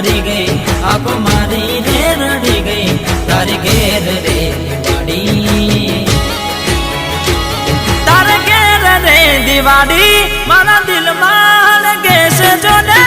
मरी गई आंखों मारी रे रड़ी गई तारी घेर रे दिवाड़ी तारे घेर रे दिवाड़ी मारा दिल मान गैस जो ने